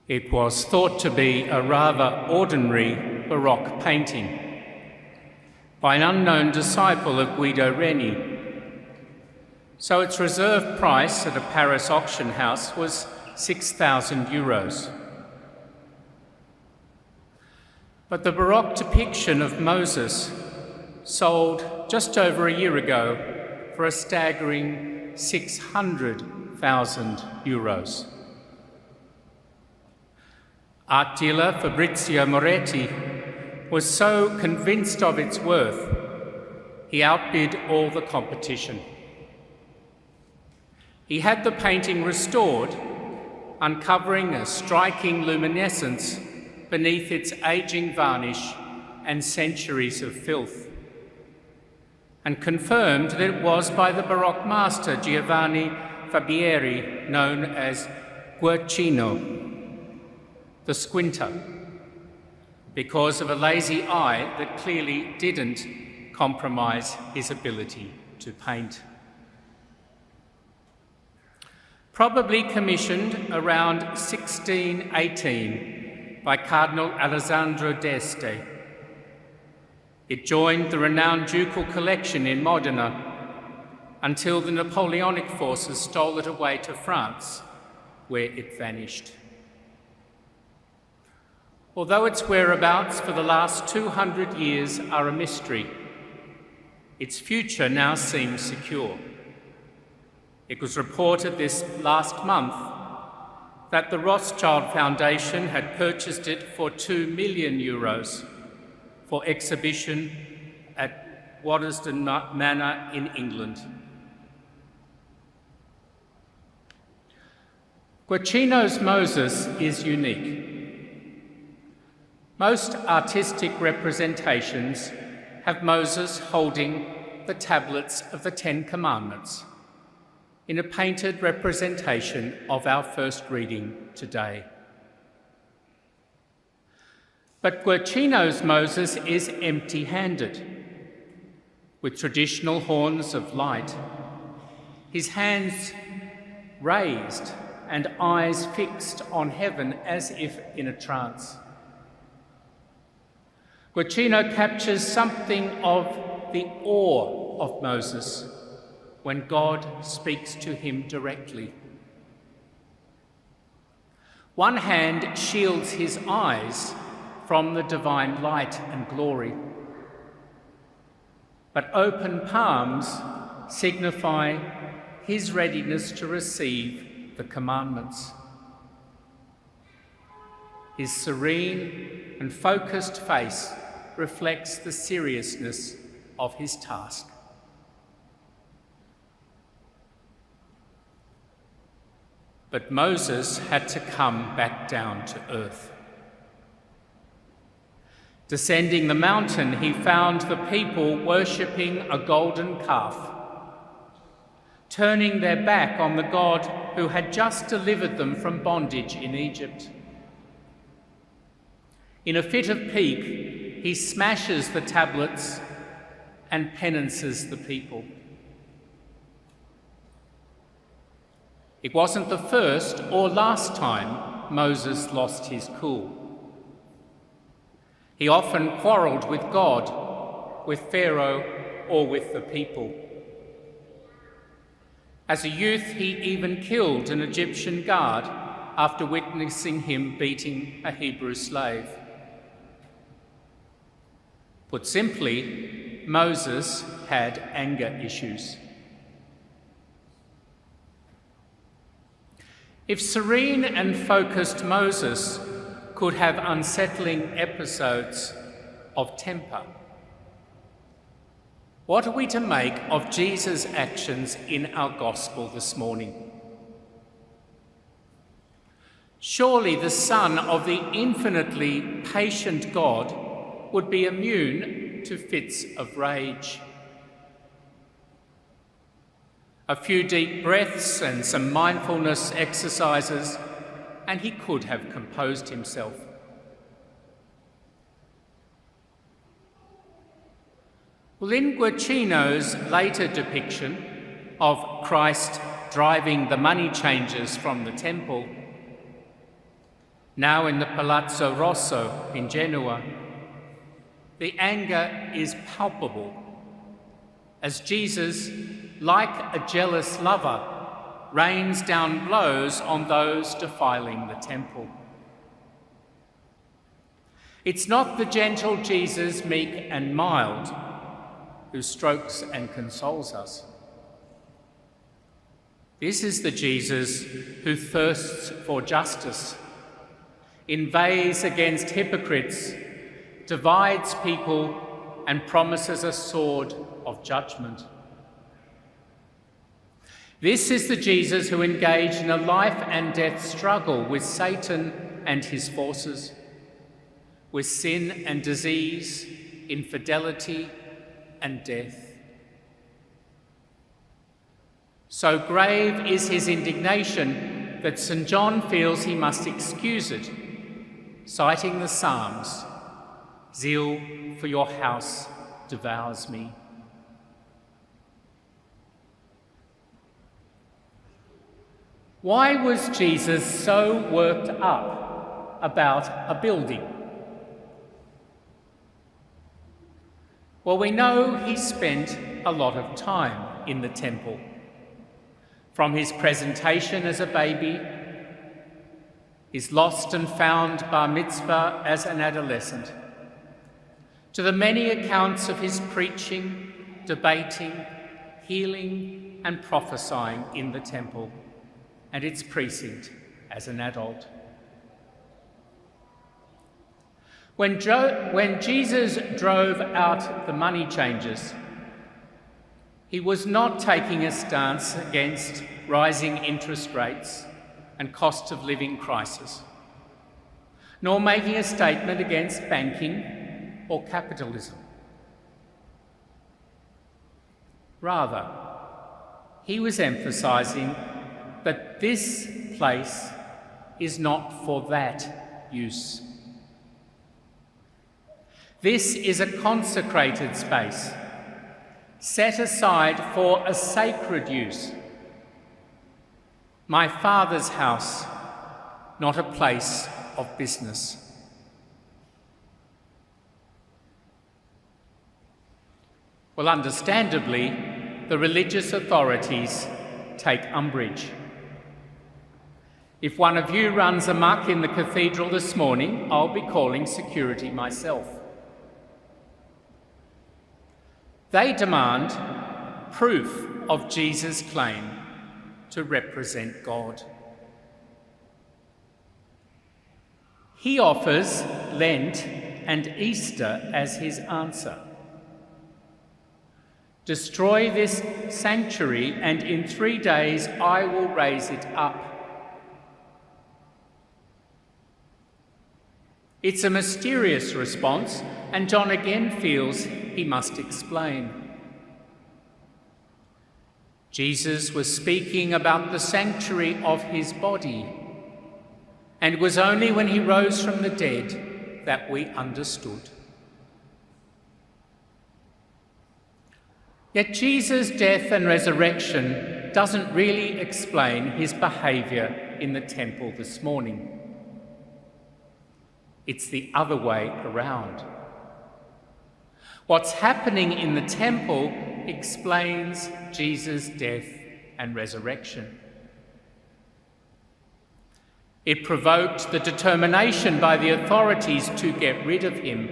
It was thought to be a rather ordinary Baroque painting by an unknown disciple of Guido Reni, so its reserve price at a Paris auction house was €6,000. But the Baroque depiction of Moses sold just over a year ago for a staggering €600,000. Art dealer Fabrizio Moretti was so convinced of its worth, he outbid all the competition. He had the painting restored, uncovering a striking luminescence beneath its aging varnish and centuries of filth, and confirmed that it was by the Baroque master Giovanni Barbieri, known as Guercino, the squinter, because of a lazy eye that clearly didn't compromise his ability to paint. Probably commissioned around 1618 by Cardinal Alessandro D'Este, it joined the renowned Ducal collection in Modena until the Napoleonic forces stole it away to France, where it vanished. Although its whereabouts for the last 200 years are a mystery, its future now seems secure. It was reported this last month that the Rothschild Foundation had purchased it for €2 million for exhibition at Waddesdon Manor in England. Guercino's Moses is unique. Most artistic representations have Moses holding the tablets of the Ten Commandments in a painted representation of our first reading today. But Guercino's Moses is empty-handed, with traditional horns of light, his hands raised and eyes fixed on heaven as if in a trance. Guercino captures something of the awe of Moses when God speaks to him directly. One hand shields his eyes from the divine light and glory, but open palms signify his readiness to receive the commandments. His serene and focused face reflects the seriousness of his task. But Moses had to come back down to earth. Descending the mountain, he found the people worshipping a golden calf, turning their back on the God who had just delivered them from bondage in Egypt. In a fit of pique, he smashes the tablets and penances the people. It wasn't the first or last time Moses lost his cool. He often quarrelled with God, with Pharaoh, or with the people. As a youth, he even killed an Egyptian guard after witnessing him beating a Hebrew slave. Put simply, Moses had anger issues. If serene and focused Moses could have unsettling episodes of temper, what are we to make of Jesus' actions in our gospel this morning? Surely the Son of the infinitely patient God would be immune to fits of rage. A few deep breaths and some mindfulness exercises, and he could have composed himself. Well, in Guercino's later depiction of Christ driving the money changers from the temple, now in the Palazzo Rosso in Genoa, the anger is palpable as Jesus, like a jealous lover, rains down blows on those defiling the temple. It's not the gentle Jesus, meek and mild, who strokes and consoles us. This is the Jesus who thirsts for justice, inveighs against hypocrites, divides people, and promises a sword of judgment. This is the Jesus who engaged in a life and death struggle with Satan and his forces, with sin and disease, infidelity and death. So grave is his indignation that St. John feels he must excuse it, citing the Psalms, "Zeal for your house devours me." Why was Jesus so worked up about a building? Well, we know he spent a lot of time in the temple, from his presentation as a baby, his lost and found bar mitzvah as an adolescent, to the many accounts of his preaching, debating, healing and prophesying in the temple and its precinct as an adult. When Jesus drove out the money changers, he was not taking a stance against rising interest rates and cost of living crisis, nor making a statement against banking or capitalism. Rather, he was emphasising that this place is not for that use. This is a consecrated space, set aside for a sacred use. My Father's house, not a place of business. Well, understandably, the religious authorities take umbrage. If one of you runs amok in the cathedral this morning, I'll be calling security myself. They demand proof of Jesus' claim to represent God. He offers Lent and Easter as his answer. Destroy this sanctuary, and in 3 days I will raise it up. It's a mysterious response, and John again feels he must explain. Jesus was speaking about the sanctuary of his body, and it was only when he rose from the dead that we understood. Yet Jesus' death and resurrection doesn't really explain his behaviour in the temple this morning. It's the other way around. What's happening in the temple explains Jesus' death and resurrection. It provoked the determination by the authorities to get rid of him.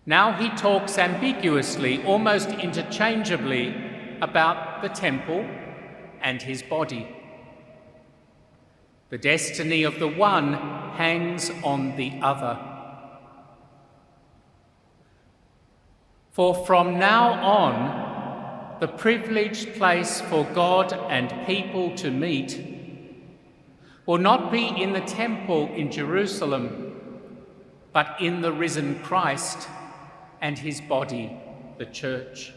Now he talks ambiguously, almost interchangeably, about the temple and his body. The destiny of the one hangs on the other. For from now on, the privileged place for God and people to meet will not be in the temple in Jerusalem, but in the risen Christ and his body, the church.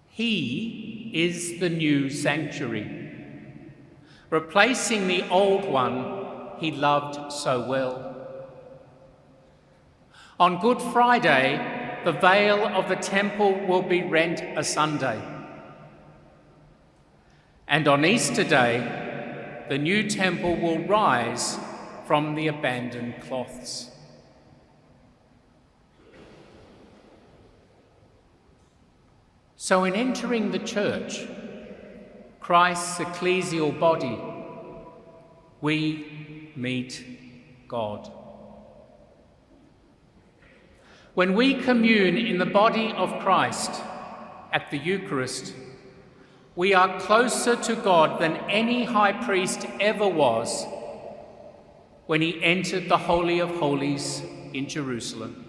He is the new sanctuary, replacing the old one he loved so well. On Good Friday, the veil of the temple will be rent asunder. And on Easter Day, the new temple will rise from the abandoned cloths. So in entering the church, Christ's ecclesial body, we meet God. When we commune in the body of Christ at the Eucharist, we are closer to God than any high priest ever was when he entered the Holy of Holies in Jerusalem.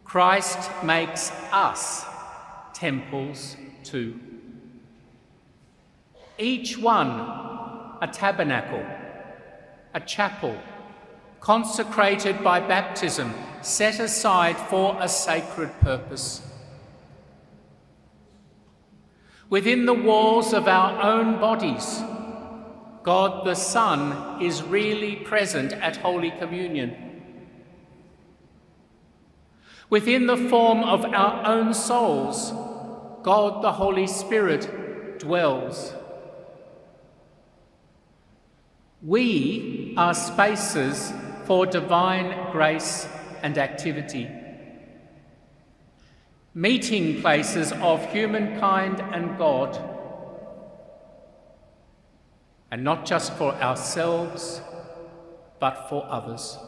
Christ makes us temples too. Each one a tabernacle, a chapel, consecrated by baptism, set aside for a sacred purpose. Within the walls of our own bodies, God the Son is really present at Holy Communion. Within the form of our own souls, God the Holy Spirit dwells. We are spaces for divine grace and activity, meeting places of humankind and God, and not just for ourselves, but for others.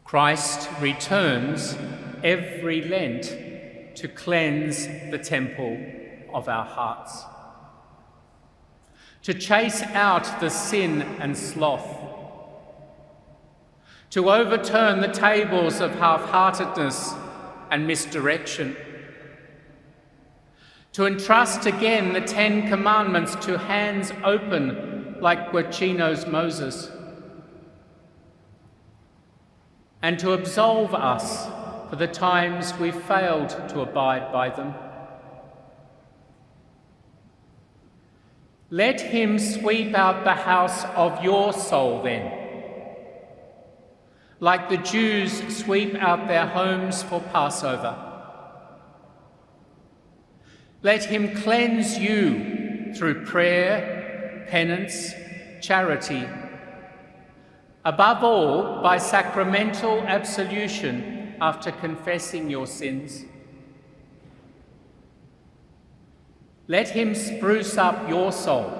Christ returns every Lent to cleanse the temple of our hearts, to chase out the sin and sloth, to overturn the tables of half-heartedness and misdirection, to entrust again the 10 Commandments to hands open like Guercino's Moses, and to absolve us for the times we failed to abide by them. Let him sweep out the house of your soul then, like the Jews sweep out their homes for Passover. Let him cleanse you through prayer, penance, charity, above all by sacramental absolution after confessing your sins. Let him spruce up your soul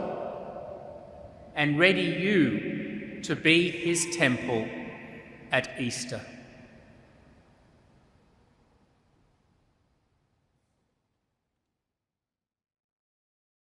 and ready you to be his temple at Easter.